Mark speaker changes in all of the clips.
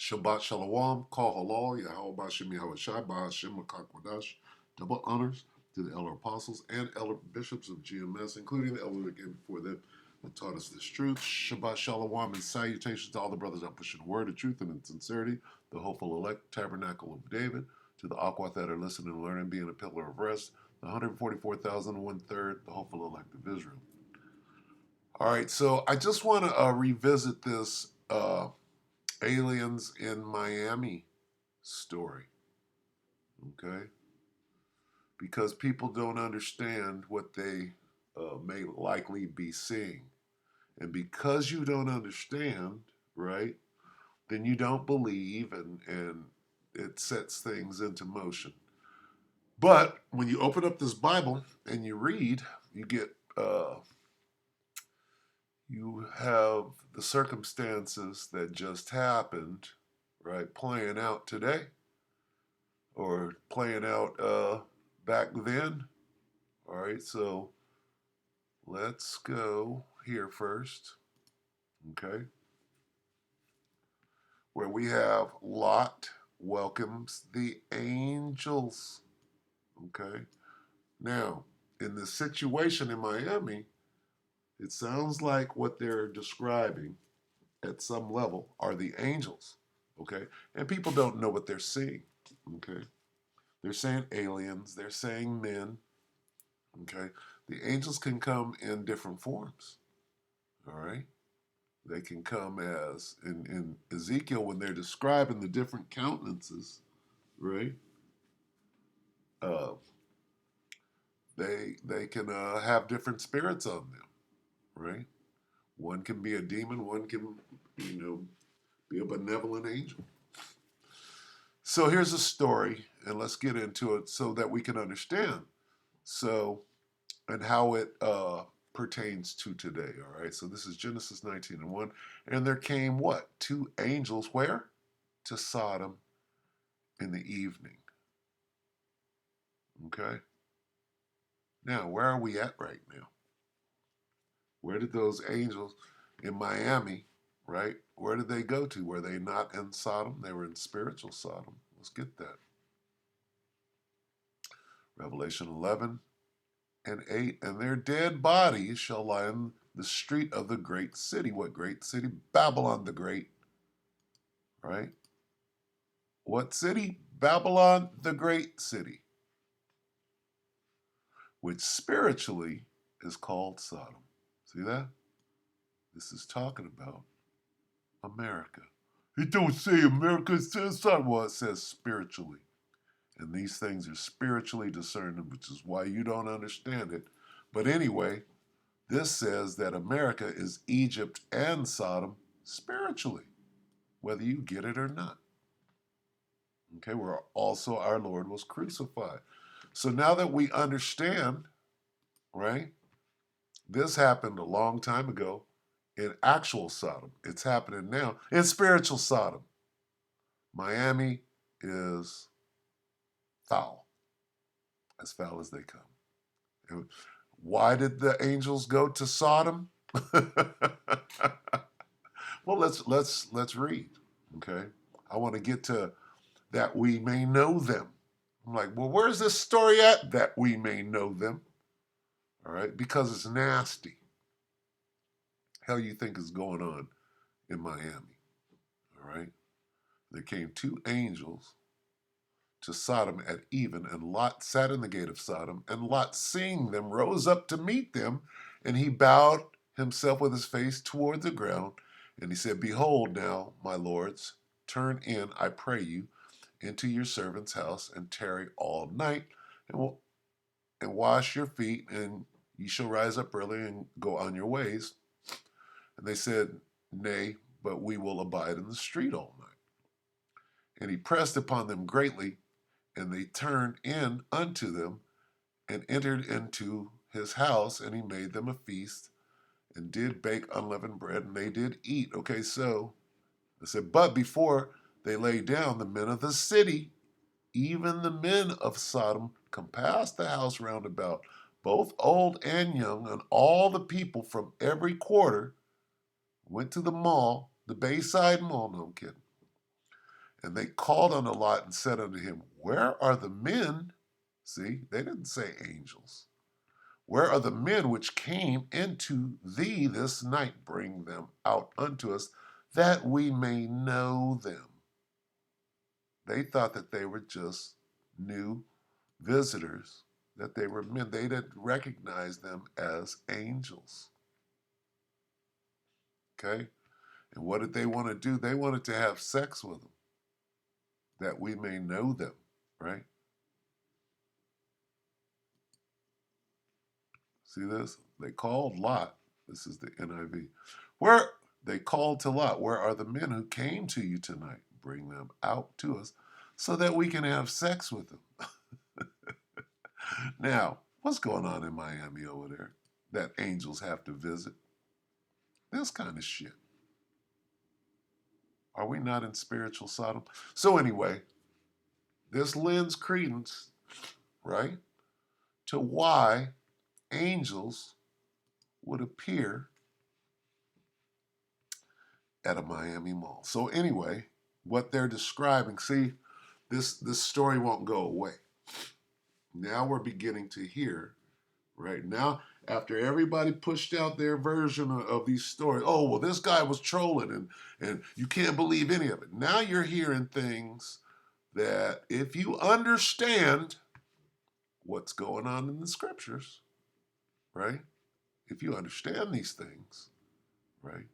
Speaker 1: Shabbat Shalom, Kol Halal, Yahweh Bashem Yahweh Shai, Bahashem Makakwadash. Double honors to the elder apostles and elder bishops of GMS, including the elder that came before them that taught us this truth. Shabbat Shalom and salutations to all the brothers out pushing the word of truth and in sincerity, the hopeful elect tabernacle of David, to the Aquat that are listening and learning, being a pillar of rest, the 144,000, one third, the hopeful elect of Israel. All right, so I just want to revisit this aliens in Miami story, okay? Because people don't understand what they may likely be seeing. And because you don't understand, right, then you don't believe, and it sets things into motion. But when you open up this Bible and you read, you get, you have the circumstances that just happened, right, playing out today or playing out back then. All right, so let's go here first, okay, where we have Lot welcomes the angels, okay. Now, in the situation in Miami, it sounds like what they're describing at some level are the angels, okay, and people don't know what they're seeing, okay. They're saying aliens, they're saying men, okay. The angels can come in different forms, all right. They can come as in Ezekiel when they're describing the different countenances, right? Uh, they can have different spirits on them, right? One can be a demon, one can, be a benevolent angel. So here's a story, and let's get into it so that we can understand. So, and how it pertains to today. All right. So this is Genesis 19:1, and there came what? Two angels where? To Sodom in the evening. Okay. Now, where are we at right now? Where did those angels in Miami, right? Where did they go to? Were they not in Sodom? They were in spiritual Sodom. Let's get that. Revelation 11:8. And their dead bodies shall lie in the street of the great city. What great city? Babylon the Great, right? What city? Babylon the Great City, which spiritually is called Sodom. See that? This is talking about America. It don't say America, it says Sodom. Well, it says spiritually. And these things are spiritually discerned, which is why you don't understand it. But anyway, this says that America is Egypt and Sodom spiritually, whether you get it or not. Okay, where also our Lord was crucified. So now that we understand, right, this happened a long time ago in actual Sodom. It's happening now in spiritual Sodom. Miami is foul, as foul as they come. And why did the angels go to Sodom? Well, let's read. Okay, I want to get to that we may know them. I'm like, well, where's this story at? That we may know them. All right, because it's nasty. Hell, you think is going on in Miami? All right, there came two angels to Sodom at even, and Lot sat in the gate of Sodom. And Lot, seeing them, rose up to meet them, and he bowed himself with his face toward the ground, and he said, Behold now, my lords, turn in, I pray you, into your servant's house, and tarry all night, and wash your feet, and ye shall rise up early and go on your ways. And they said, Nay, but we will abide in the street all night. And he pressed upon them greatly, and they turned in unto them, and entered into his house, and he made them a feast, and did bake unleavened bread, and they did eat. Okay, so I said, but before they lay down, the men of the city, even the men of Sodom, compassed the house round about, both old and young, and all the people from every quarter went to the mall, the Bayside Mall, no I'm kidding, And they called unto Lot and said unto him, Where are the men? See, they didn't say angels. Where are the men which came into thee this night? Bring them out unto us, that we may know them. They thought that they were just new visitors, that they were men. They didn't recognize them as angels. Okay? And what did they want to do? They wanted to have sex with them, that we may know them, right? See this? They called Lot. This is the NIV. Where they called to Lot, where are the men who came to you tonight? Bring them out to us so that we can have sex with them. Now, what's going on in Miami over there that angels have to visit? This kind of shit. Are we not in spiritual Sodom? So anyway, this lends credence, right, to why angels would appear at a Miami mall. So anyway, what they're describing, see, this story won't go away. Now we're beginning to hear, right? Now, after everybody pushed out their version of these stories, oh, well, this guy was trolling and you can't believe any of it. Now you're hearing things that if you understand what's going on in the scriptures, right? If you understand these things, right?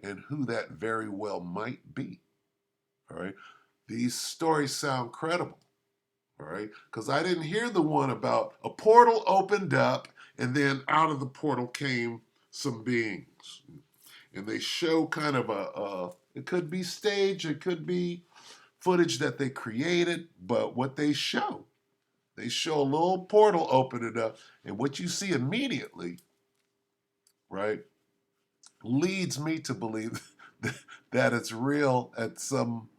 Speaker 1: And who that very well might be, all right? These stories sound credible, all right? Because I didn't hear the one about a portal opened up and then out of the portal came some beings. And they show kind of it could be stage, it could be footage that they created, but what they show a little portal opening up, and what you see immediately, right, leads me to believe that it's real at some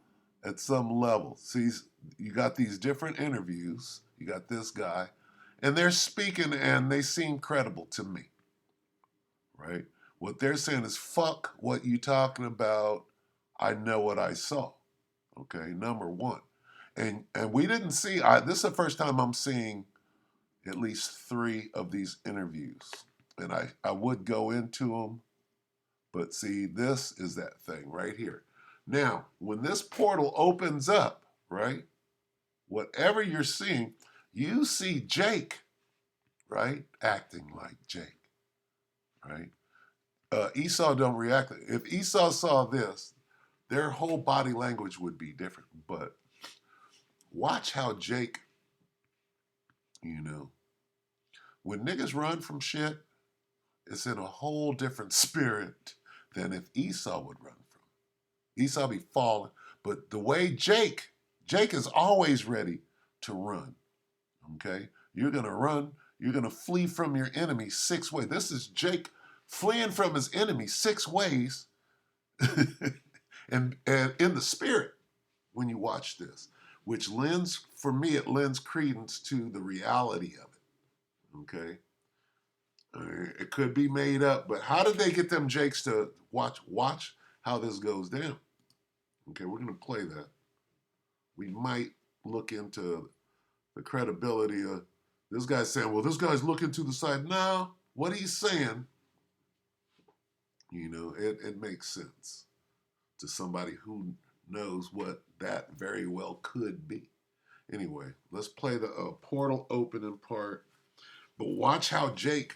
Speaker 1: level. See, you got these different interviews. You got this guy, and they're speaking, and they seem credible to me, right? What they're saying is, fuck what you talking about. I know what I saw. Okay, number one. And we didn't see, this is the first time I'm seeing at least 3 of these interviews. And I would go into them, but see, this is that thing right here. Now, when this portal opens up, right, whatever you're seeing, you see Jake, right, acting like Jake, right? Esau don't react. If Esau saw this, their whole body language would be different. But watch how Jake, when niggas run from shit, it's in a whole different spirit than if Esau would run from. Esau be falling. But the way Jake is always ready to run. Okay? You're going to run. You're going to flee from your enemy 6 ways. This is Jake fleeing from his enemy 6 ways. and in the spirit when you watch this, which lends credence to the reality of it. Okay? It could be made up, but how did they get them Jakes to watch how this goes down? Okay, we're going to play that. We might look into the credibility of this guy saying, well, this guy's looking to the side. No, what he's saying, it makes sense to somebody who knows what that very well could be. Anyway, let's play the portal opening part. But watch how Jake,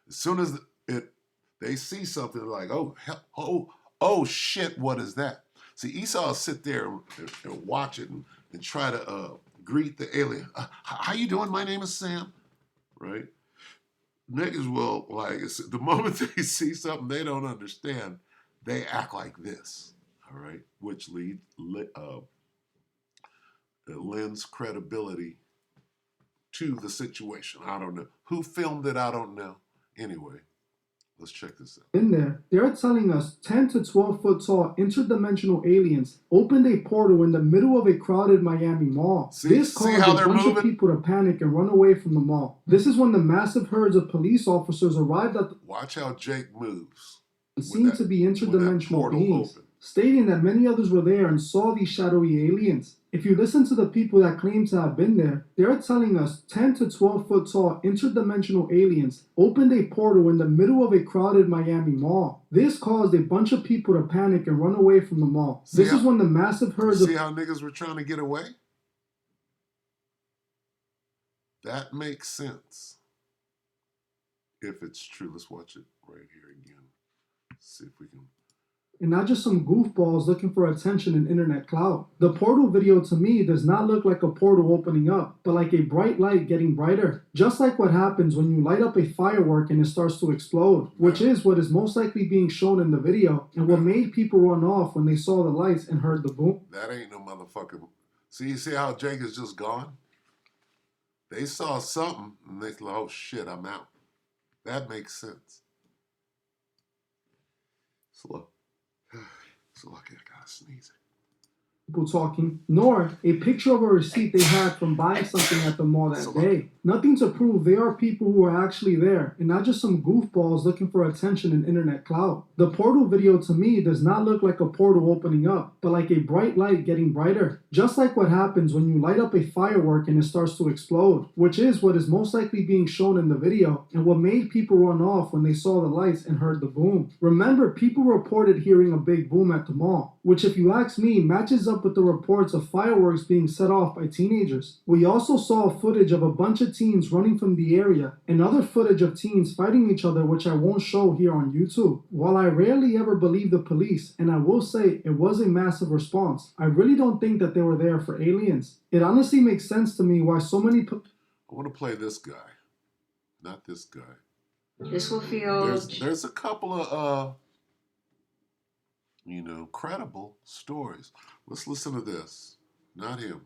Speaker 1: as soon as they see something like, oh shit, what is that? See, Esau will sit there and watch it and try to greet the alien. How you doing? My name is Sam, right? Niggas will, the moment they see something they don't understand, they act like this, all right? Which lends credibility to the situation. I don't know. Who filmed it? I don't know. Anyway, let's check this out.
Speaker 2: In there, they're telling us 10 to 12 foot tall interdimensional aliens opened a portal in the middle of a crowded Miami mall. This caused a bunch of people to panic and run away from the mall. This is when the massive herds of police officers arrived at the...
Speaker 1: Watch how Jake moves.
Speaker 2: It seemed to be interdimensional beings. stating that many others were there and saw these shadowy aliens. If you listen to the people that claim to have been there, they're telling us 10 to 12 foot tall interdimensional aliens opened a portal in the middle of a crowded Miami mall. This caused a bunch of people to panic and run away from the mall. This is when the massive herds
Speaker 1: of... See how niggas were trying to get away? That makes sense. If it's true, let's watch it right here again. See if we can...
Speaker 2: And not just some goofballs looking for attention in internet clout. The portal video to me does not look like a portal opening up, but like a bright light getting brighter. Just like what happens when you light up a firework and it starts to explode, which is what is most likely being shown in the video and what made people run off when they saw the lights and heard the boom.
Speaker 1: That ain't no motherfucking... See how Jake is just gone? They saw something and they thought, oh shit, I'm out. That makes sense. Slow. So lucky I gotta sneeze it.
Speaker 2: People talking, nor a picture of a receipt they had from buying something at the mall that day. Nothing to prove they are people who are actually there, and not just some goofballs looking for attention in internet clout. The portal video to me does not look like a portal opening up, but like a bright light getting brighter. Just like what happens when you light up a firework and it starts to explode, which is what is most likely being shown in the video, and what made people run off when they saw the lights and heard the boom. Remember, people reported hearing a big boom at the mall, which if you ask me, matches up with the reports of fireworks being set off by teenagers. We also saw footage of a bunch of teens running from the area, and other footage of teens fighting each other, which I won't show here on YouTube. While I rarely ever believe the police, and I will say it was a massive response, I really don't think that they were there for aliens. It honestly makes sense to me why so many...
Speaker 1: I want to play this guy, not this guy.
Speaker 3: This will feel...
Speaker 1: There's a couple of, credible stories. Let's listen to this. Not him.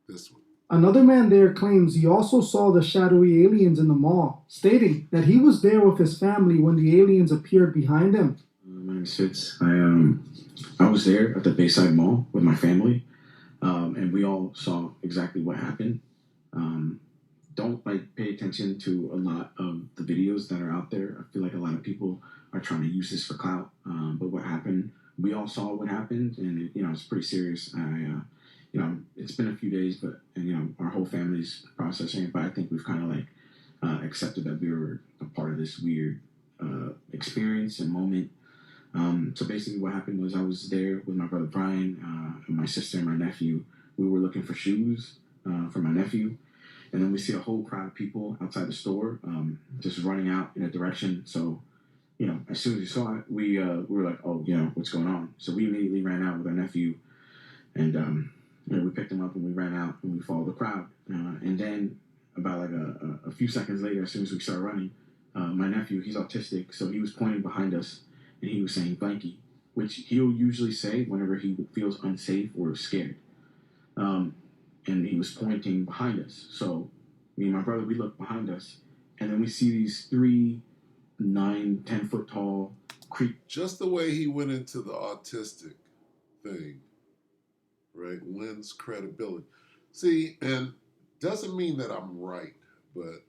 Speaker 1: This one.
Speaker 2: Another man there claims he also saw the shadowy aliens in the mall, stating that he was there with his family when the aliens appeared behind him.
Speaker 4: My name is Fitz. I was there at the Bayside Mall with my family, and we all saw exactly what happened. Don't pay attention to a lot of the videos that are out there. I feel like a lot of people are trying to use this for clout. But what happened, we all saw what happened, and it's pretty serious. It's been a few days, but our whole family's processing it. But I think we've kind of accepted that we were a part of this weird experience and moment. So basically, what happened was I was there with my brother Brian, and my sister and my nephew. We were looking for shoes for my nephew. And then we see a whole crowd of people outside the store, just running out in a direction. So, as soon as we saw it, we were like, oh, what's going on? So we immediately ran out with our nephew, and we picked him up and we ran out and we followed the crowd. And then about a few seconds later, as soon as we started running, my nephew, he's autistic, so he was pointing behind us and he was saying blankie, which he'll usually say whenever he feels unsafe or scared. And he was pointing behind us. So me and my brother, we look behind us, and then we see these 3, 9, 10 foot tall creep.
Speaker 1: Just the way he went into the autistic thing, right, lends credibility. See, and doesn't mean that I'm right, but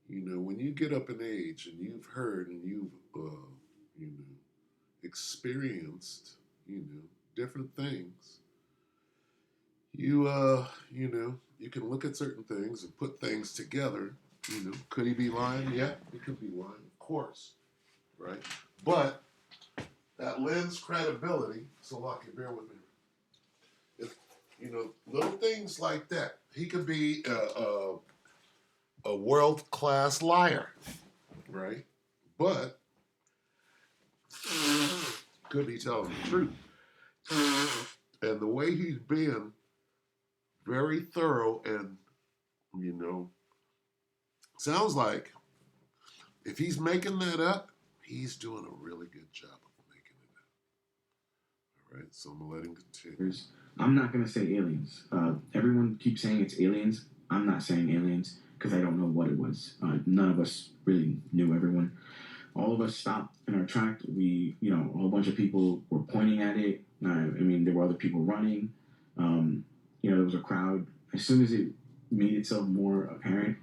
Speaker 1: when you get up in age and you've heard and you've experienced different things. You can look at certain things and put things together. Could he be lying? Yeah, he could be lying, of course, right? But that lends credibility. So, Lucky, bear with me. If little things like that, he could be a world-class liar, right? But could be telling the truth. And the way he's been very thorough and, sounds like if he's making that up, he's doing a really good job of making it up. All right, so I'm going to let him continue.
Speaker 4: I'm not going to say aliens. Everyone keeps saying it's aliens. I'm not saying aliens because I don't know what it was. None of us really knew everyone. All of us stopped in our track. We, a whole bunch of people were pointing at it. There were other people running. There was a crowd. As soon as it made itself more apparent,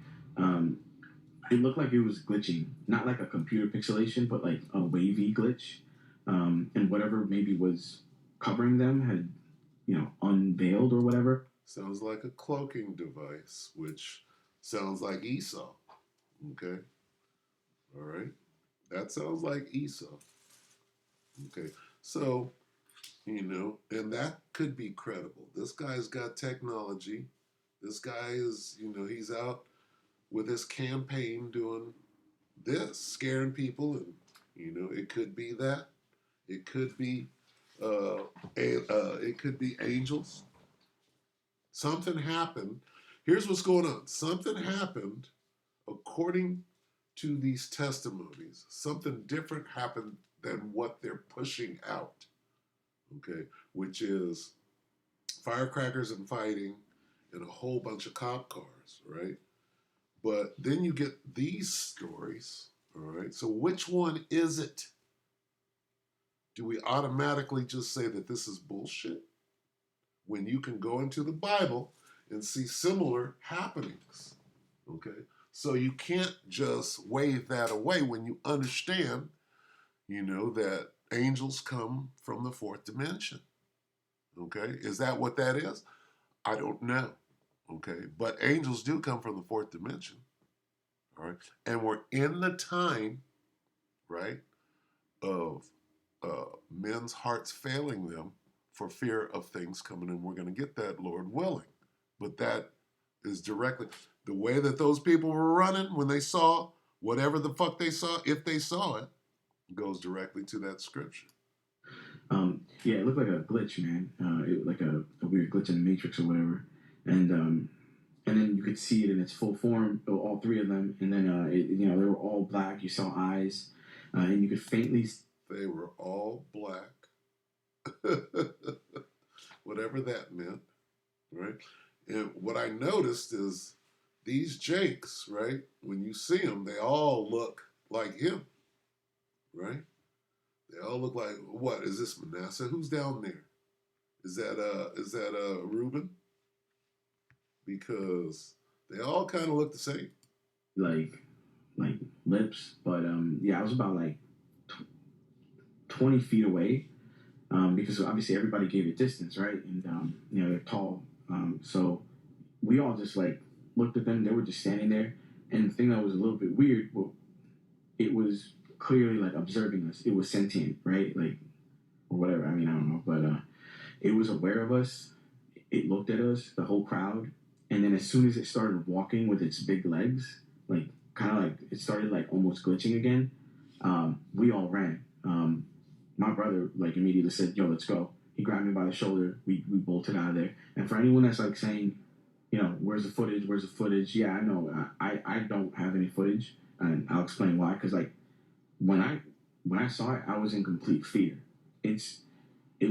Speaker 4: it looked like it was glitching. Not like a computer pixelation, but like a wavy glitch. and whatever maybe was covering them had, unveiled or whatever.
Speaker 1: Sounds like a cloaking device, which sounds like Esau. Okay, all right, that sounds like Esau. Okay, so and that could be credible. This guy's got technology. This guy is, he's out with his campaign doing this, scaring people, and it could be that. It could be, it could be angels. Something happened. Here's what's going on. Something happened according to these testimonies. Something different happened than what they're pushing out. Okay, which is firecrackers and fighting and a whole bunch of cop cars, right? But then you get these stories, all right? So which one is it? Do we automatically just say that this is bullshit when you can go into the Bible and see similar happenings? Okay? So you can't just wave that away when you understand, that angels come from the fourth dimension. Okay? Is that what that is? I don't know. Okay? But angels do come from the fourth dimension. All right? And we're in the time, right, of men's hearts failing them for fear of things coming in. We're going to get that, Lord willing. But that is directly the way that those people were running when they saw whatever the fuck they saw, if they saw it, goes directly to that scripture.
Speaker 4: Yeah, it looked like a glitch, man. Like a weird glitch in the Matrix or whatever. And then you could see it in its full form, all three of them. And then, they were all black. You saw eyes, and you could faintly.
Speaker 1: They were all black. Whatever that meant, right? And what I noticed is these Jakes, right? When you see them, they all look like him, right? They all look like, what is this, Manasseh? Who's down there? Is that Reuben? Because they all kind of look the same.
Speaker 4: Like lips, but I was about like 20 feet away, because obviously everybody gave it distance, right? And they're tall, so we all just like looked at them. They were just standing there, and the thing that was a little bit weird, well, it was clearly like observing us. It was sentient, right? Like, or whatever. I mean, I don't know, but it was aware of us. It looked at us, the whole crowd, and then as soon as it started walking with its big legs, like kind of like it started like almost glitching again, we all ran. My brother like immediately said, "Yo, let's go." He grabbed me by the shoulder. We bolted out of there. And for anyone that's like saying, where's the footage? Where's the footage? Yeah, I know. I don't have any footage, and I'll explain why. Because like when I saw it, I was in complete fear. It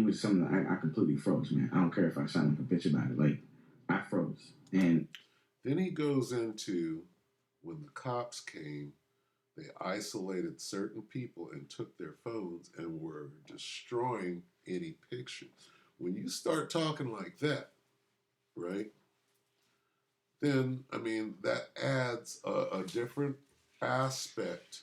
Speaker 4: was something that I completely froze, man. I don't care if I sound like a bitch about it. Like I froze. And
Speaker 1: then he goes into when the cops came. They isolated certain people and took their phones and were destroying any pictures. When you start talking like that, right, then, I mean, that adds a different aspect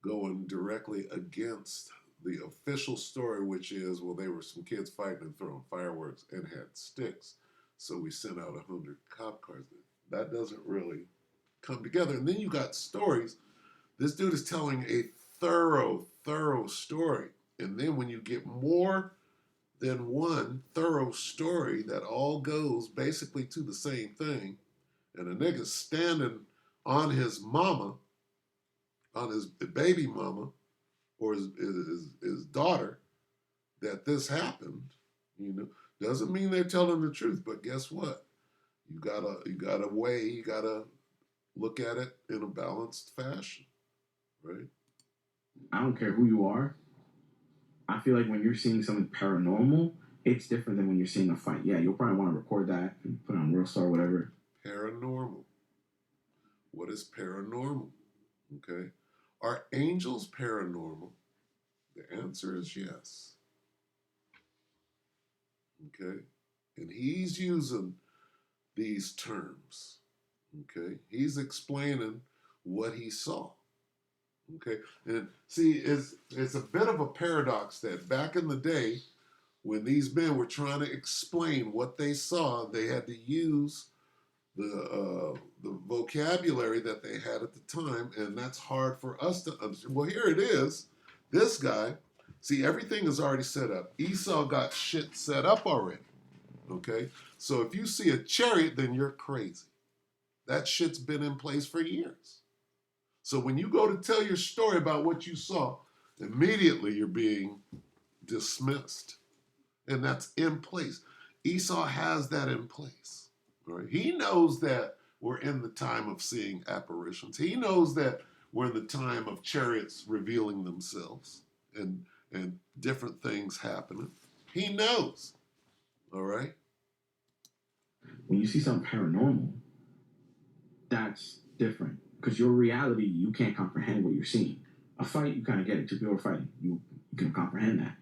Speaker 1: going directly against the official story, which is, well, they were some kids fighting and throwing fireworks and had sticks. So we sent out 100 cop cars. That doesn't really come together. And then you got stories. This dude is telling a thorough story. And then when you get more than one thorough story that all goes basically to the same thing, and a nigga's standing on his mama, on his baby mama, or his daughter, that this happened, doesn't mean they're telling the truth. But guess what? You gotta weigh, you gotta look at it in a balanced fashion. Right?
Speaker 4: I don't care who you are. I feel like when you're seeing something paranormal, it's different than when you're seeing a fight. Yeah, you'll probably want to record that and put it on Real Star, whatever.
Speaker 1: Paranormal. What is paranormal? Okay. Are angels paranormal? The answer is yes. Okay. And he's using these terms. Okay. He's explaining what he saw. Okay, and see, it's a bit of a paradox that back in the day, when these men were trying to explain what they saw, they had to use the vocabulary that they had at the time, and that's hard for us to understand. Well, here it is. This guy, see, everything is already set up. Esau got shit set up already. Okay, so if you see a chariot, then you're crazy. That shit's been in place for years. So when you go to tell your story about what you saw, immediately you're being dismissed. And that's in place. Esau has that in place. Right? He knows that we're in the time of seeing apparitions. He knows that we're in the time of chariots revealing themselves and different things happening. He knows. All right?
Speaker 4: When you see something paranormal, that's different. Because your reality, you can't comprehend what you're seeing. A fight, you kind of get it. Two people are fighting. You can comprehend that.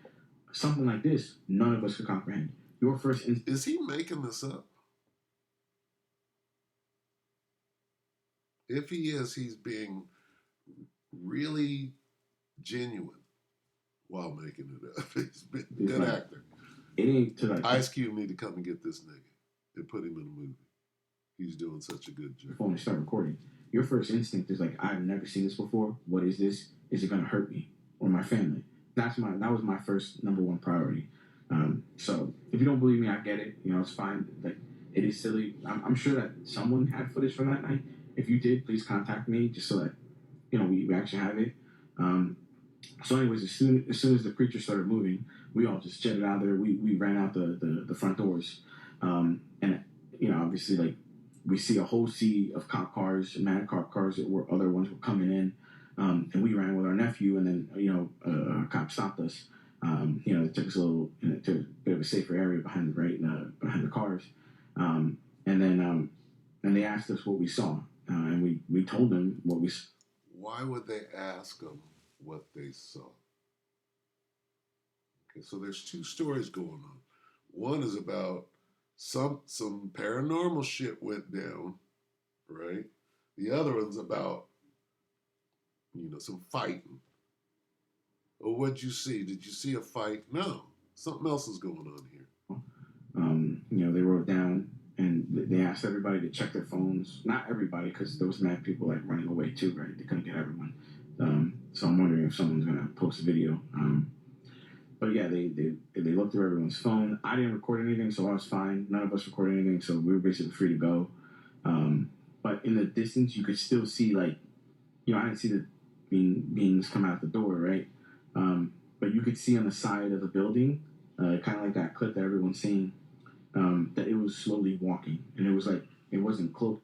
Speaker 4: Something like this, none of us could comprehend. Your first
Speaker 1: Is he making this up? If he is, he's being really genuine while making it up. He's been a good actor.
Speaker 4: It ain't to like
Speaker 1: Ice Cube need to come and get this nigga and put him in a movie. He's doing such a good job.
Speaker 4: Before we start recording, your first instinct is like, I've never seen this before. What is this? Is it gonna hurt me or my family? That was my first number one priority. So if you don't believe me, I get it. You know, it's fine. Like, it is silly. I'm sure that someone had footage from that night. If you did, please contact me just so that we actually have it. So anyways, as soon as the creature started moving, we all just jetted out there. We ran out the front doors, and obviously, like, we see a whole sea of cop cars, mad cop cars that were other ones were coming in, and we ran with our nephew, and then a cop stopped us. It took us a little to a bit of a safer area behind the cars, and then they asked us what we saw, and we told them what we saw.
Speaker 1: Why would they ask them what they saw? Okay, so there's two stories going on. One is about some paranormal shit went down, right? The other one's about some fighting. Well, what'd you see? Did you see a fight? No, something else is going on here.
Speaker 4: They wrote down and they asked everybody to check their phones. Not everybody, because there was mad people like running away too, right? They couldn't get everyone. So I'm wondering if someone's gonna post a video. But yeah, they looked through everyone's phone. I didn't record anything, so I was fine. None of us recorded anything, so we were basically free to go. But in the distance, you could still see, like, I didn't see the beings come out the door, right? But you could see on the side of the building, kind of like that clip that everyone's seeing, that it was slowly walking, and it was like it wasn't close.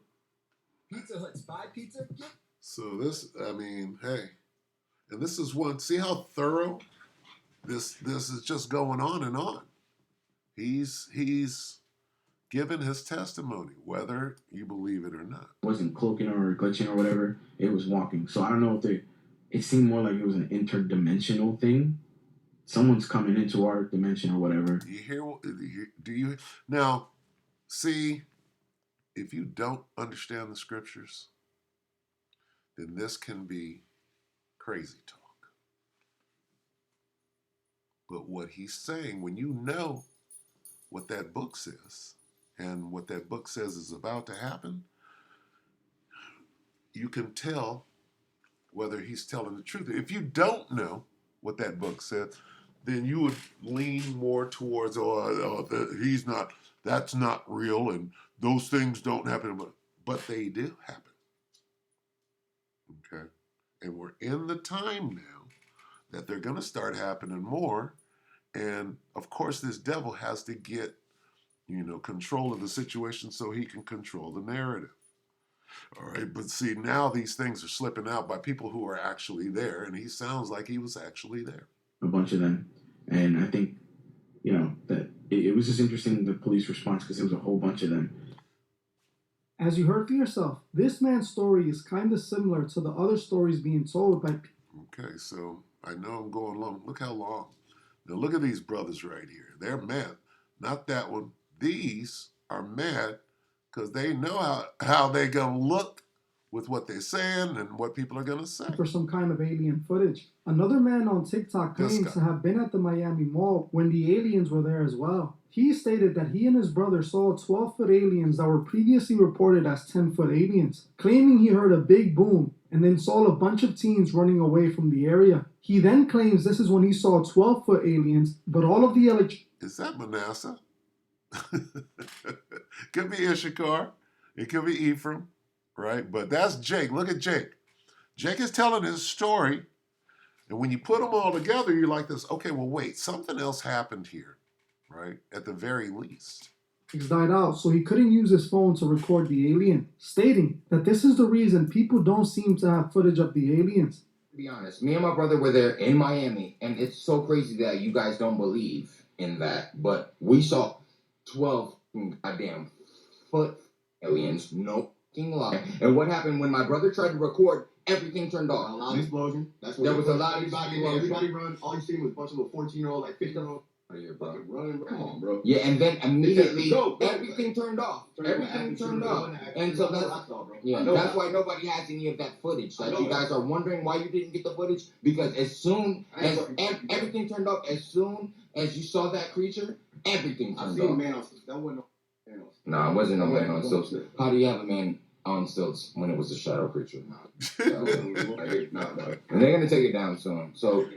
Speaker 5: Pizza Hut's buy pizza.
Speaker 1: So this, hey, and this is one. See how thorough this is just going on and on. He's given his testimony, whether you believe it or not.
Speaker 4: It wasn't cloaking or glitching or whatever. It was walking. So I don't know if it seemed more like it was an interdimensional thing. Someone's coming into our dimension or whatever.
Speaker 1: Do you now see? If you don't understand the scriptures, then this can be crazy talk. But what he's saying, when you know what that book says and what that book says is about to happen, you can tell whether he's telling the truth. If you don't know what that book says, then you would lean more towards, that's not real, and those things don't happen, but they do happen. Okay? And we're in the time now that they're going to start happening more, and of course this devil has to get, control of the situation so he can control the narrative. All right, but see, now these things are slipping out by people who are actually there, and he sounds like he was actually there.
Speaker 4: A bunch of them. And I think, that it was just interesting, the police response, because there was a whole bunch of them.
Speaker 2: As you heard for yourself, this man's story is kind of similar to the other stories being told by...
Speaker 1: Okay, so I know I'm going long. Look how long. Now look at these brothers right here. They're mad. Not that one. These are mad because they know how they're going to look with what they're saying and what people are going to say.
Speaker 2: For some kind of alien footage. Another man on TikTok claims to have been at the Miami Mall when the aliens were there as well. He stated that he and his brother saw 12-foot aliens that were previously reported as 10-foot aliens, claiming he heard a big boom and then saw a bunch of teens running away from the area. He then claims this is when he saw 12-foot aliens, but all of the
Speaker 1: Is that Manasseh? Could be Issachar. It could be Ephraim, right? But that's Jake. Look at Jake. Jake is telling his story, and when you put them all together, you're like this, okay, well, wait, something else happened here, right? At the very least.
Speaker 2: Died out, so he couldn't use his phone to record the alien, stating that this is the reason people don't seem to have footage of the aliens.
Speaker 6: To be honest, me and my brother were there in Miami, and it's so crazy that you guys don't believe in that, but we saw 12 goddamn foot aliens, no fucking lie. And what happened when my brother tried to record, everything turned off.
Speaker 5: A loud explosion. That's what
Speaker 6: There was a loud
Speaker 5: everybody run. All you seen was a bunch of little 14-year-old, like 15-year-old.
Speaker 6: bro.
Speaker 5: Running. Come on, bro.
Speaker 6: Yeah, and then immediately
Speaker 5: Go.
Speaker 6: everything turned off. Everything turned off. And so that's why nobody has any of that footage. Like you guys are wondering why you didn't get the footage, because as soon as everything turned off, as soon as you saw that creature, everything turned off.
Speaker 5: I seen a man on stilts. That wasn't no man on stilts.
Speaker 6: No, it wasn't no man on stilts. How do you have a man on stilts when it was a shadow creature? And they're gonna take it down soon. So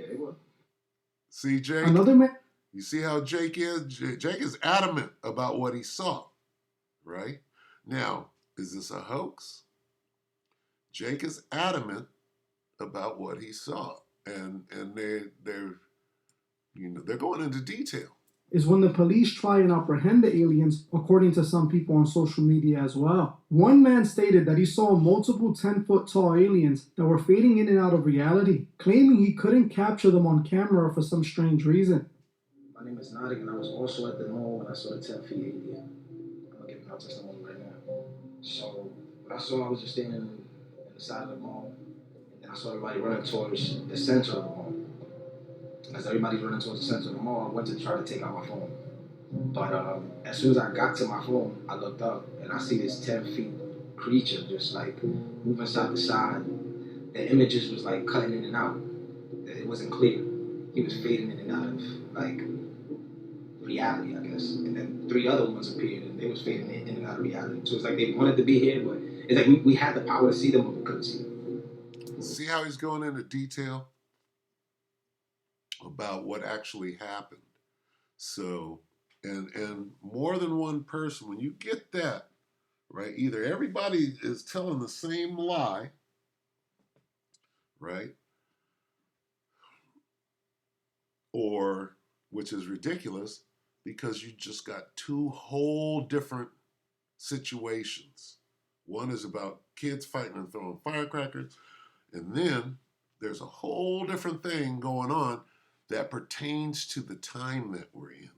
Speaker 1: See, Jake?
Speaker 2: Another man.
Speaker 1: You see how Jake is? Jake is adamant about what he saw, right? Now, is this a hoax? Jake is adamant about what he saw, and they're going into detail.
Speaker 2: Is when the police try and apprehend the aliens, according to some people on social media as well. One man stated that he saw multiple 10-foot tall aliens that were fading in and out of reality, claiming he couldn't capture them on camera for some strange reason.
Speaker 7: My name is Nadik, and I was also at the mall when I saw the 10 feet alien. I'm giving my testimony right now. So, what I saw, I was just standing in the side of the mall, and then I saw everybody running towards the center of the mall. As everybody's running towards the center of the mall, I went to try to take out my phone. But as soon as I got to my phone, I looked up, and I see this 10 feet creature just like moving side to side. The images was like cutting in and out. It wasn't clear. He was fading in and out of like reality, I guess. And then 3 other ones appeared, and they was fading in and out of reality. So it's like they wanted to be here, but it's like we had the power to see them, but we couldn't see them.
Speaker 1: See how he's going into detail about what actually happened. So, and more than one person, when you get that, right, either everybody is telling the same lie, right, or, which is ridiculous, because you just got 2 whole different situations. One is about kids fighting and throwing firecrackers, and then there's a whole different thing going on that pertains to the time that we're in.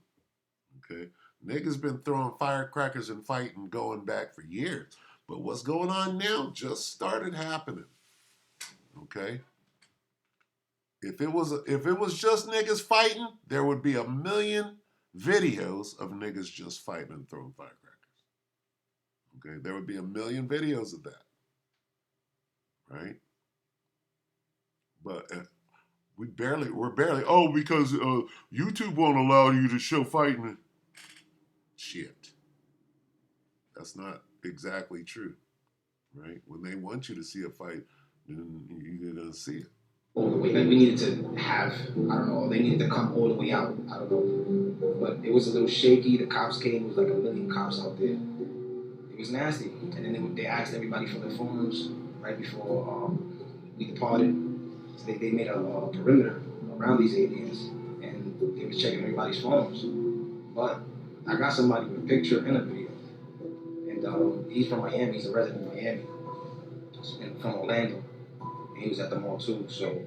Speaker 1: Okay? Niggas been throwing firecrackers and fighting going back for years. But what's going on now just started happening. Okay? If it was just niggas fighting, there would be 1 million videos of niggas just fighting and throwing firecrackers. Okay? There would be 1 million videos of that. Right? But we're barely, because YouTube won't allow you to show fighting. Shit. That's not exactly true, right? When they want you to see a fight, then you're going to see it.
Speaker 7: All the way, like we needed to have, I don't know, they needed to come all the way out, I don't know. But it was a little shaky, the cops came, it was like 1 million cops out there. It was nasty. And then they asked everybody for their phones right before we departed. So they made a perimeter around these aliens, and they was checking everybody's phones. But I got somebody with a picture and a video, and he's from Miami. He's a resident of Miami, and from Orlando, and he was at the mall too. So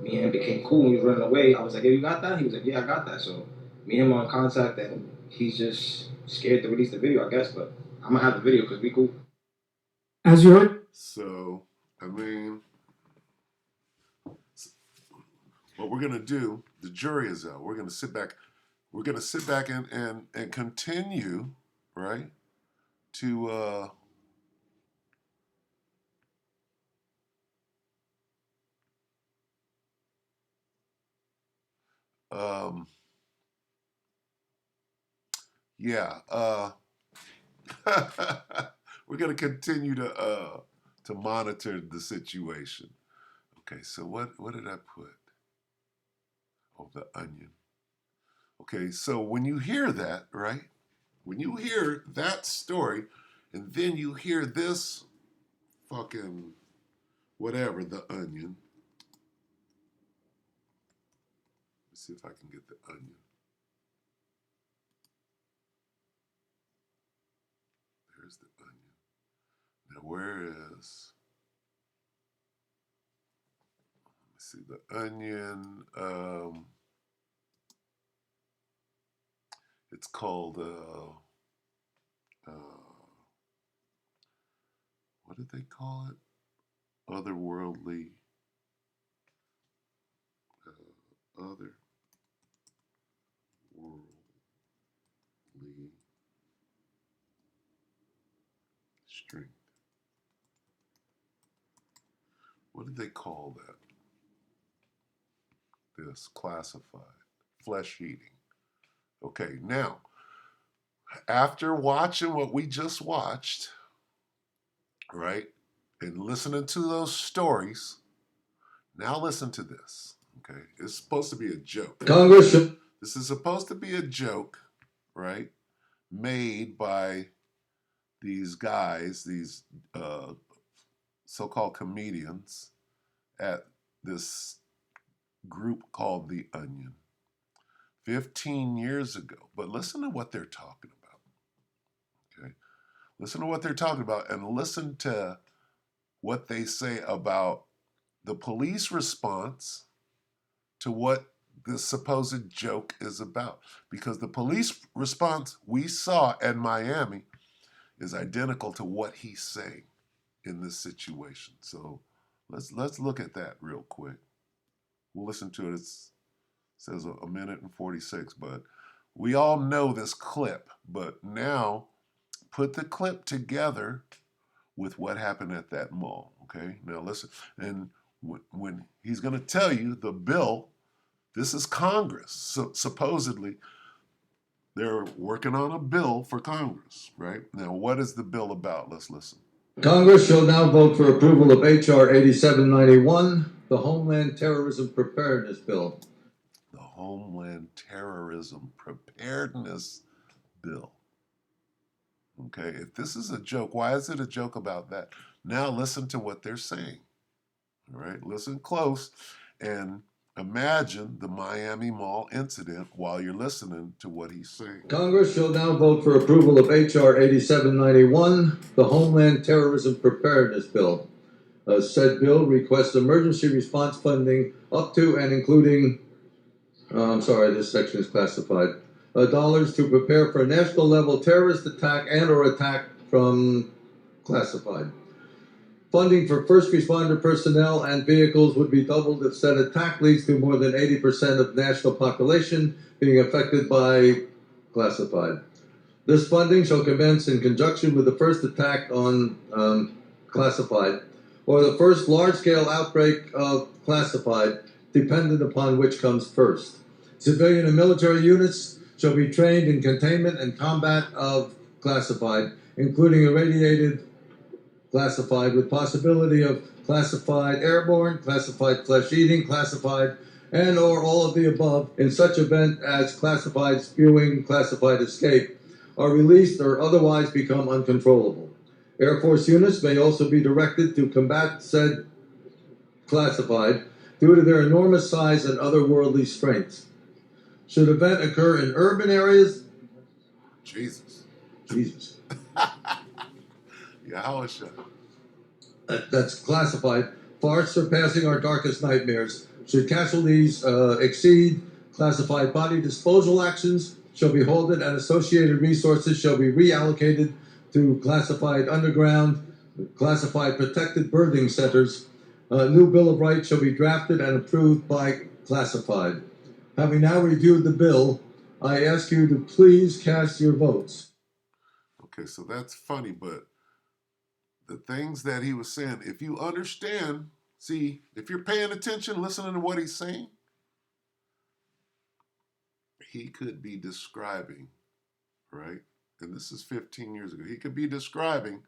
Speaker 7: me and him became cool. When he was running away, I was like, "Hey, you got that?" He was like, "Yeah, I got that." So me and him are in contact, and he's just scared to release the video, I guess. But I'm gonna have the video because we cool.
Speaker 2: As you heard.
Speaker 1: So, I mean, what we're gonna do, the jury is out. We're gonna sit back. We're gonna sit back and continue, right, to Yeah. We're gonna continue to monitor the situation. Okay, so what did I put? Oh, the onion. Okay, so when you hear that, right? When you hear that story, and then you hear this fucking whatever, the onion. Let's see if I can get the onion. There's the onion. Now where is, let's see, the onion, it's called what did they call it? Otherworldly, otherworldly strength. What did they call that? This classified flesh eating. Okay, now after watching what we just watched, right, and listening to those stories, now listen to this. Okay, it's supposed to be a joke.
Speaker 8: Congress.
Speaker 1: This is supposed to be a joke, right, made by these guys, these so-called comedians at this group called The Onion 15 years ago. But listen to what they're talking about. Okay? Listen to what they're talking about and listen to what they say about the police response to what this supposed joke is about. Because the police response we saw in Miami is identical to what he's saying in this situation. So let's look at that real quick. We'll listen to it. It says a minute and 46, but we all know this clip. But now put the clip together with what happened at that mall. Okay, now listen. And when he's going to tell you the bill, this is Congress. So supposedly they're working on a bill for Congress, right? Now, what is the bill about? Let's listen.
Speaker 8: Congress shall now vote for approval of H.R. 8791, the Homeland Terrorism Preparedness Bill.
Speaker 1: The Homeland Terrorism Preparedness Bill. Okay, if this is a joke, why is it a joke about that? Now listen to what they're saying. All right, listen close and imagine the Miami Mall incident while you're listening to what he's saying.
Speaker 8: Congress shall now vote for approval of H.R. 8791, the Homeland Terrorism Preparedness Bill. Said bill requests emergency response funding up to and including, this section is classified, dollars to prepare for a national level terrorist attack and or attack from classified. Funding for first responder personnel and vehicles would be doubled if said attack leads to more than 80% of national population being affected by classified. This funding shall commence in conjunction with the first attack on classified or the first large-scale outbreak of classified, dependent upon which comes first. Civilian and military units shall be trained in containment and combat of classified, including irradiated classified with possibility of classified airborne, classified flesh-eating, classified, and or all of the above in such event as classified spewing, classified escape, are released or otherwise become uncontrollable. Air Force units may also be directed to combat said classified due to their enormous size and otherworldly strengths. Should event occur in urban areas?
Speaker 1: Jesus.
Speaker 8: Yahusha. That's classified, far surpassing our darkest nightmares. Should casualties exceed, classified body disposal actions shall be halted and associated resources shall be reallocated to classified underground, classified protected birthing centers. A new Bill of Rights shall be drafted and approved by classified. Having now reviewed the bill, I ask you to please cast your votes.
Speaker 1: Okay, so that's funny, but the things that he was saying, if you understand, see, if you're paying attention, listening to what he's saying, he could be describing, right? And this is 15 years ago. He could be describing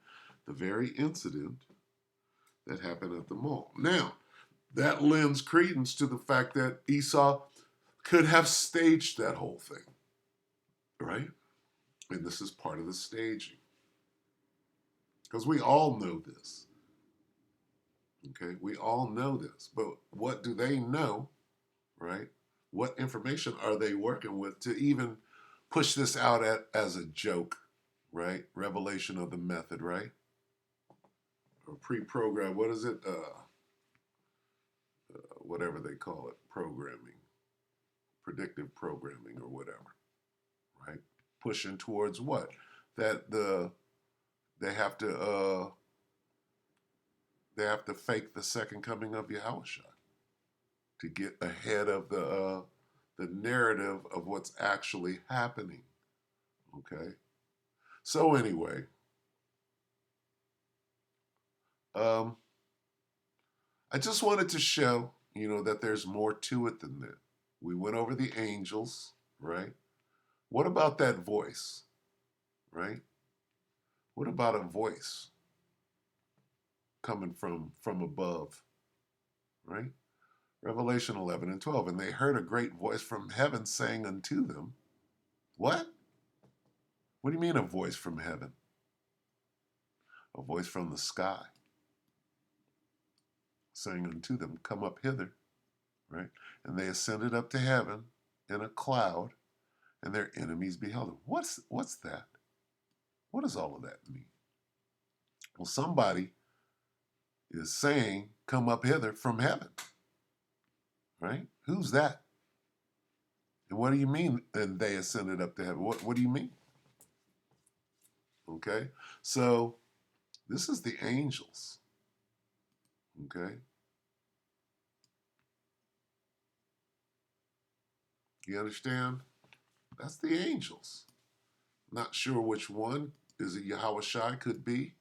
Speaker 1: the very incident that happened at the mall. Now, that lends credence to the fact that Esau could have staged that whole thing, right? And this is part of the staging. Because we all know this. Okay, we all know this. But what do they know, right? What information are they working with to even push this out as a joke, right? Revelation of the method, right? Or pre-programmed, what is it? Whatever they call it, programming, predictive programming or whatever, right? Pushing towards what? That they have to fake the second coming of Yahushua to get ahead of the narrative of what's actually happening. Okay. So anyway, I just wanted to show, that there's more to it than that. We went over the angels, right? What about that voice, right? What about a voice coming from above, right? Revelation 11 and 12. And they heard a great voice from heaven saying unto them, what? What do you mean a voice from heaven? A voice from the sky saying unto them, come up hither, right? And they ascended up to heaven in a cloud, and their enemies beheld them. What's that? What does all of that mean? Well, somebody is saying, come up hither from heaven, right? Who's that? And what do you mean, and they ascended up to heaven? What do you mean? Okay, so this is the angels, okay? You understand? That's the angels. Not sure which one. Is it Yahweh Shai? Could be.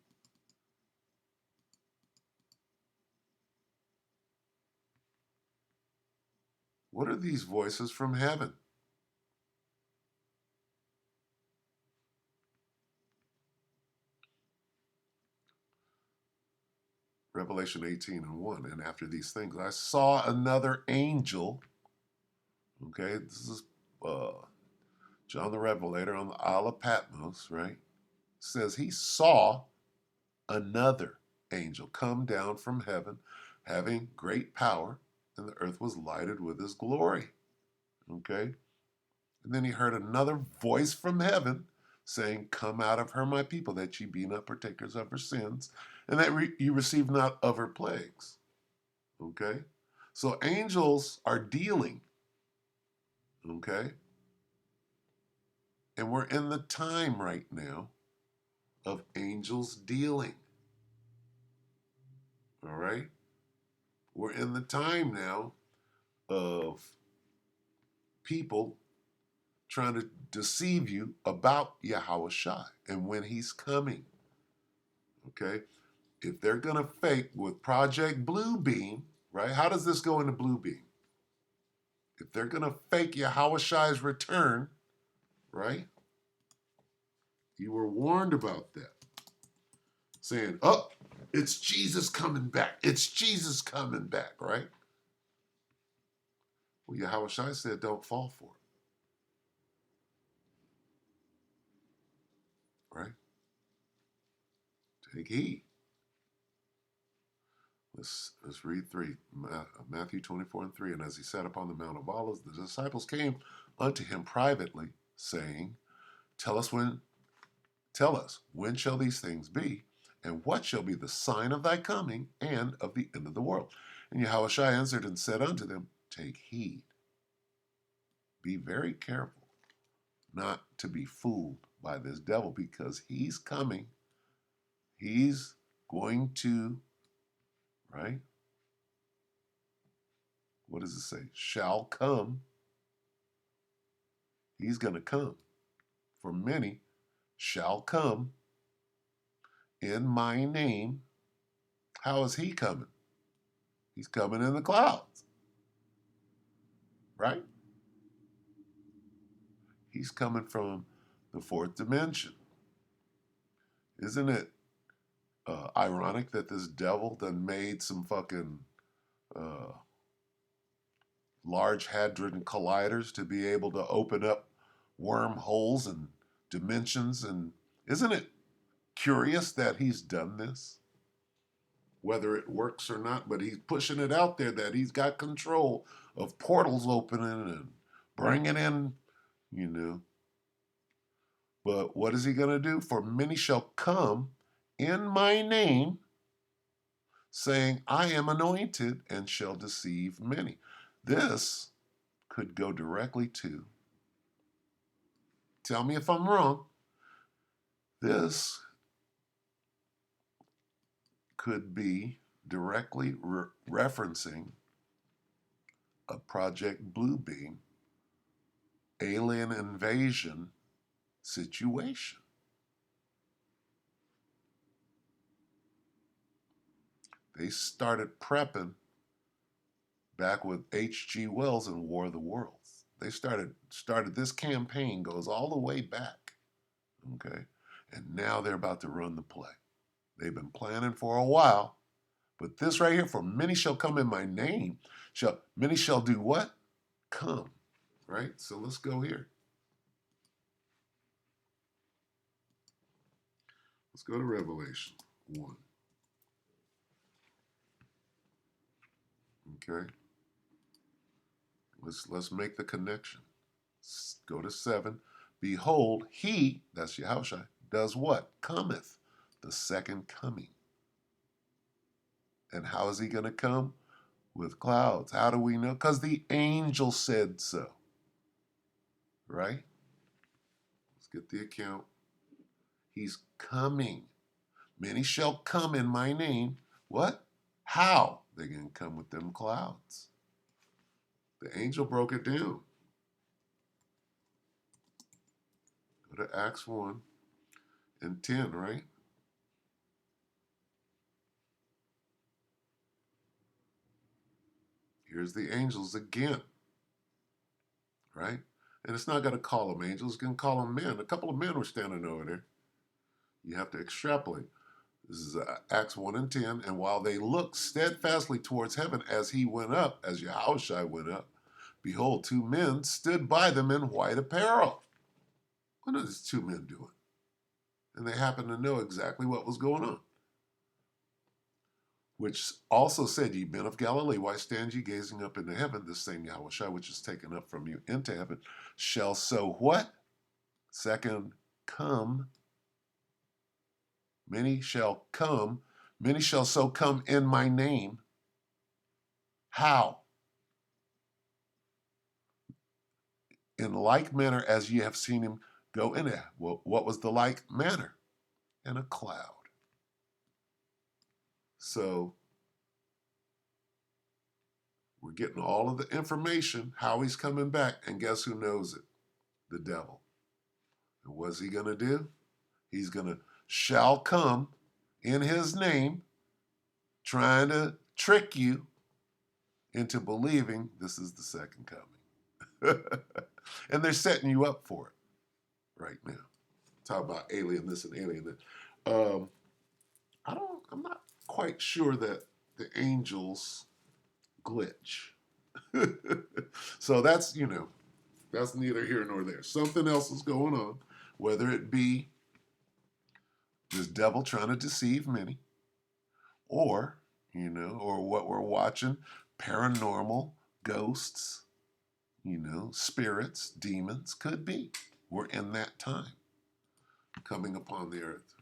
Speaker 1: What are these voices from heaven? Revelation 18 and 1. And after these things, I saw another angel. Okay, this is John the Revelator on the Isle of Patmos, right? Says he saw another angel come down from heaven, having great power, and the earth was lighted with his glory. Okay? And then he heard another voice from heaven saying, come out of her, my people, that ye be not partakers of her sins, and that you receive not of her plagues. Okay? So angels are dealing. Okay? And we're in the time right now of angels dealing. All right? We're in the time now of people trying to deceive you about Yahweh Shai and when he's coming. Okay? If they're going to fake with Project Bluebeam, right? How does this go into Bluebeam? If they're going to fake Yahweh Shai's return, right? You were warned about that. Saying, oh, it's Jesus coming back. It's Jesus coming back, right? Well, Yahweh Shai said, don't fall for it, right? Take heed. Let's read 3. Matthew 24 and 3. And as he sat upon the Mount of Olives, the disciples came unto him privately, saying, Tell us, when shall these things be? And what shall be the sign of thy coming and of the end of the world? And Yahushua answered and said unto them, Take heed. Be very careful not to be fooled by this devil, because he's coming. He's going to, right? What does it say? Shall come. He's going to come. For many shall come in my name. How is he coming? He's coming in the clouds, right? He's coming from the fourth dimension. Isn't it ironic that this devil done made some fucking Large Hadron Colliders to be able to open up wormholes and dimensions? And isn't it curious that he's done this? Whether it works or not, but he's pushing it out there that he's got control of portals opening and bringing in, you know. But what is he going to do? For many shall come in my name, saying, I am anointed, and shall deceive many. This could go directly to, tell me if I'm wrong, this could be directly referencing a Project Bluebeam alien invasion situation. They started prepping back with H.G. Wells and War of the Worlds. They started this campaign goes all the way back, okay? And now they're about to run the play. They've been planning for a while, but this right here, for many shall come in my name, many shall do what? Come, right? So let's go here. Let's go to Revelation 1. Okay? Let's make the connection. Go to 7. Behold, he, that's Yahushua, does what? Cometh, the second coming. And how is he going to come? With clouds. How do we know? Because the angel said so. Right? Let's get the account. He's coming. Many shall come in my name. What? How? They're going to come with them clouds. The angel broke it down. Go to Acts 1 and 10, right? Here's the angels again, right? And it's not going to call them angels. It's going to call them men. A couple of men were standing over there. You have to extrapolate. This is Acts 1 and 10. And while they looked steadfastly towards heaven as he went up, as Yahushua went up, behold, 2 men stood by them in white apparel. What are these 2 men doing? And they happened to know exactly what was going on. Which also said, ye men of Galilee, why stand ye gazing up into heaven? This same Yahushua, which is taken up from you into heaven, shall so what? Second, come. Many shall come. Many shall so come in my name. How? In like manner as ye have seen him go in it. Well, what was the like manner? In a cloud. So we're getting all of the information, how he's coming back, and guess who knows it? The devil. And what's he going to do? He's going to shall come in his name, trying to trick you into believing this is the second coming. And they're setting you up for it right now. Talk about alien this and alien that. I'm not quite sure that the angels glitch. So that's, that's neither here nor there. Something else is going on, whether it be this devil trying to deceive many, or, or what we're watching, paranormal, ghosts, spirits, demons, could be. We're in that time coming upon the earth.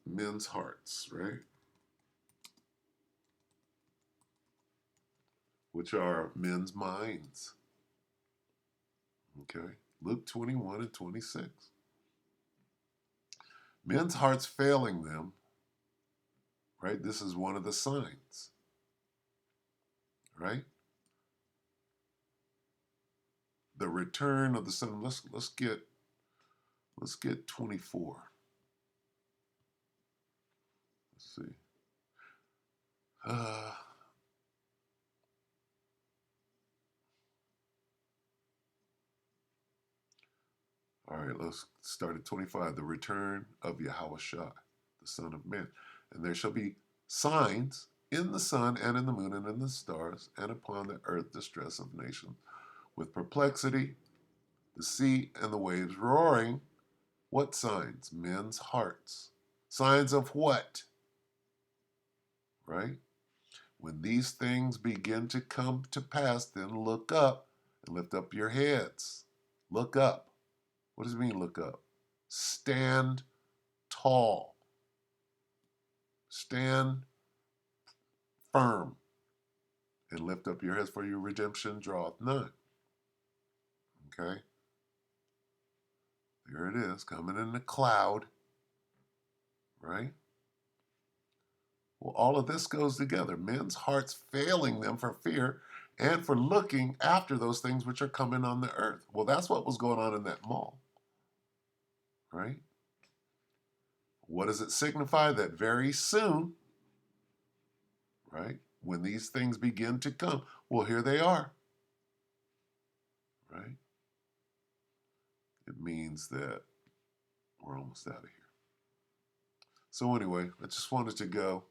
Speaker 1: Men's hearts, right? Which are men's minds. Okay. Luke 21 and 26. Men's hearts failing them, right? This is one of the signs, right? The return of the Son. Let's get 24. Let's see. All right, let's start at 25. The return of Yahweh Shai, the Son of Man. And there shall be signs in the sun and in the moon and in the stars, and upon the earth distress of nations, with perplexity, the sea and the waves roaring. What signs? Men's hearts. Signs of what? Right? When these things begin to come to pass, then look up and lift up your heads. Look up. What does it mean, look up? Stand tall. Stand firm and lift up your heads, for your redemption draweth nigh. Okay? There it is, coming in the cloud. Right? Well, all of this goes together. Men's hearts failing them for fear and for looking after those things which are coming on the earth. Well, that's what was going on in that mall. Right? What does it signify? That very soon, right, when these things begin to come, well, here they are. Right? It means that we're almost out of here. So anyway, I just wanted to go,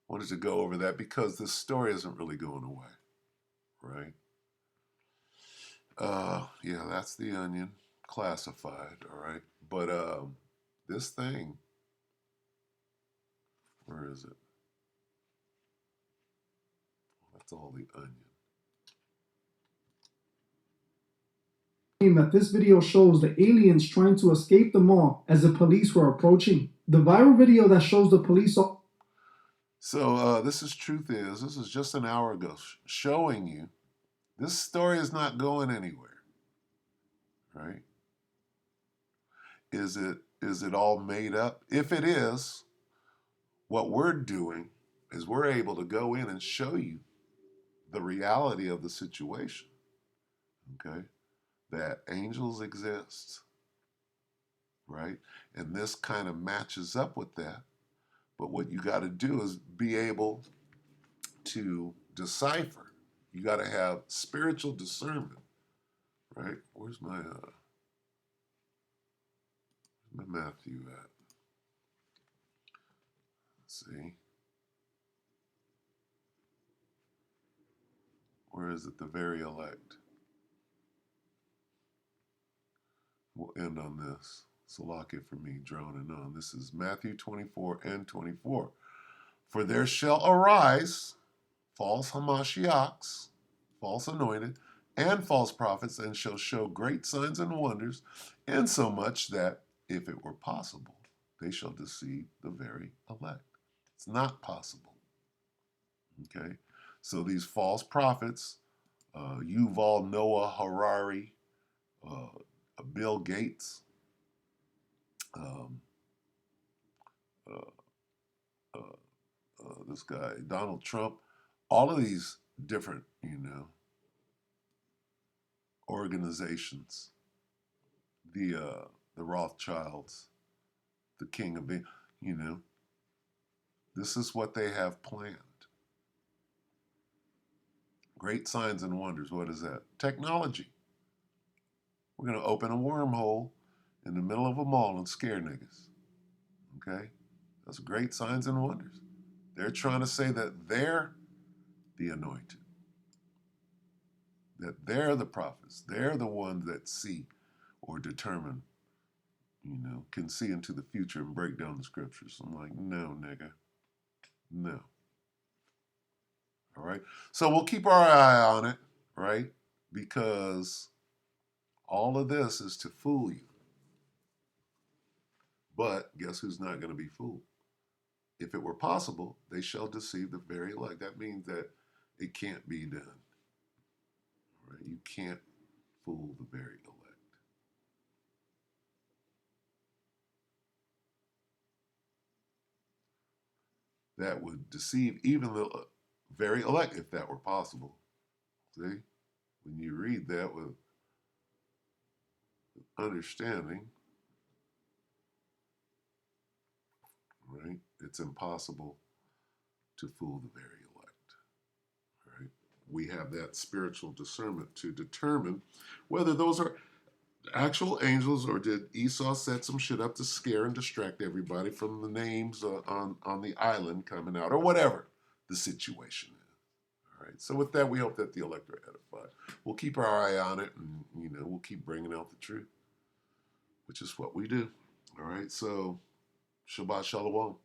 Speaker 1: wanted to go over that because this story isn't really going away, right? Yeah, that's the Onion, classified, all right? But this thing, where is it? That's all the Onion.
Speaker 2: That this video shows the aliens trying to escape the mall as the police were approaching. The viral video that shows the police.
Speaker 1: So this is just an hour ago showing you this story is not going anywhere, right? Is it all made up? If it is, what we're doing is we're able to go in and show you the reality of the situation, okay? That angels exist, right? And this kind of matches up with that. But what you got to do is be able to decipher. You got to have spiritual discernment, right? Where's my Matthew at? Let's see. Where is it? The very elect. We'll end on this. Salakia for me, droning on. This is Matthew 24 and 24. For there shall arise false Hamashiachs, false anointed, and false prophets, and shall show great signs and wonders, insomuch that, if it were possible, they shall deceive the very elect. It's not possible. Okay? So these false prophets, Yuval Noah Harari, Bill Gates, um, uh, this guy, Donald Trump, all of these different, organizations, the Rothschilds, the King of, this is what they have planned. Great signs and wonders. What is that? Technology. We're going to open a wormhole in the middle of a mall and scare niggas. Okay? That's great signs and wonders. They're trying to say that they're the anointed, that they're the prophets. They're the ones that see or determine, can see into the future and break down the scriptures. I'm like, no, nigga. No. All right? So we'll keep our eye on it, right? Because all of this is to fool you. But guess who's not going to be fooled? If it were possible, they shall deceive the very elect. That means that it can't be done. Right? You can't fool the very elect. That would deceive even the very elect if that were possible. See? When you read that with understanding, right? It's impossible to fool the very elect. Right? we have that spiritual discernment to determine whether those are actual angels or did Esau set some shit up to scare and distract everybody from the names on the island coming out or whatever the situation is. All right. So with that, we hope that the elect are edified. We'll keep our eye on it, and we'll keep bringing out the truth, which is what we do. All right. So Shabbat Shalom.